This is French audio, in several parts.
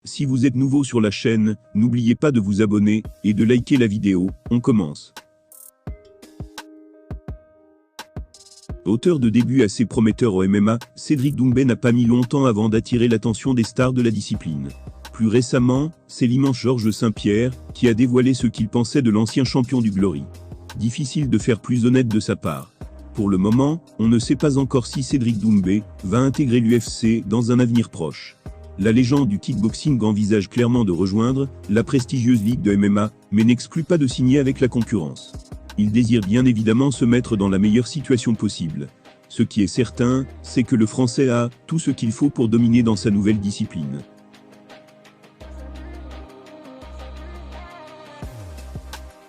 Si vous êtes nouveau sur la chaîne, n'oubliez pas de vous abonner et de liker la vidéo. On commence. Auteur de débuts assez prometteurs au MMA, Cédric Doumbé n'a pas mis longtemps avant d'attirer l'attention des stars de la discipline. Plus récemment, c'est l'immense Georges St-Pierre qui a dévoilé ce qu'il pensait de l'ancien champion du Glory. Difficile de faire plus honnête de sa part. Pour le moment, on ne sait pas encore si Cédric Doumbé va intégrer l'UFC dans un avenir proche. La légende du kickboxing envisage clairement de rejoindre la prestigieuse ligue de MMA, mais n'exclut pas de signer avec la concurrence. Il désire bien évidemment se mettre dans la meilleure situation possible. Ce qui est certain, c'est que le Français a tout ce qu'il faut pour dominer dans sa nouvelle discipline.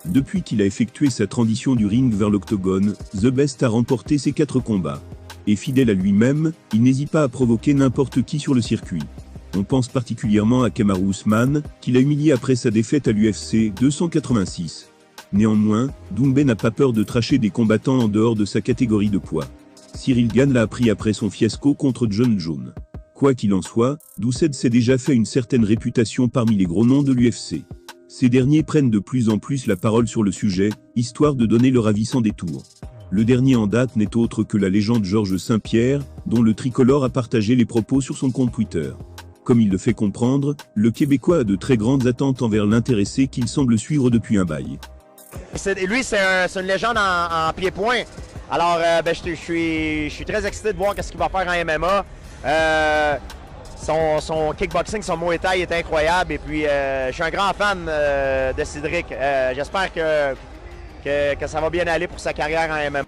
Depuis qu'il a effectué sa transition du ring vers l'octogone, The Best a remporté ses 4 combats. Et fidèle à lui-même, il n'hésite pas à provoquer n'importe qui sur le circuit. On pense particulièrement à Kamaru Usman, qu'il a humilié après sa défaite à l'UFC 286. Néanmoins, Doumbé n'a pas peur de tracher des combattants en dehors de sa catégorie de poids. Cyril Gane l'a appris après son fiasco contre John Jones. Quoi qu'il en soit, Doucet s'est déjà fait une certaine réputation parmi les gros noms de l'UFC. Ces derniers prennent de plus en plus la parole sur le sujet, histoire de donner leur avis sans détour. Le dernier en date n'est autre que la légende Georges St-Pierre, dont le tricolore a partagé les propos sur son compte Twitter. Comme il le fait comprendre, le Québécois a de très grandes attentes envers l'intéressé qu'il semble suivre depuis un bail. Lui, c'est une légende en pied-point. Alors, je suis très excité de voir ce qu'il va faire en MMA. Son kickboxing, son Muay Thai est incroyable. Et puis, je suis un grand fan de Cédric. J'espère que ça va bien aller pour sa carrière en MMA.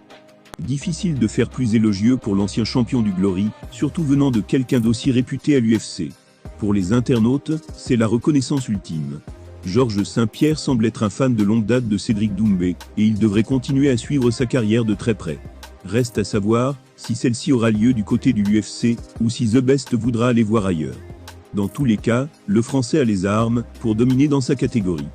Difficile de faire plus élogieux pour l'ancien champion du Glory, surtout venant de quelqu'un d'aussi réputé à l'UFC. Pour les internautes, c'est la reconnaissance ultime. Georges St-Pierre semble être un fan de longue date de Cédric Doumbé, et il devrait continuer à suivre sa carrière de très près. Reste à savoir si celle-ci aura lieu du côté du UFC, ou si The Best voudra aller voir ailleurs. Dans tous les cas, le Français a les armes pour dominer dans sa catégorie.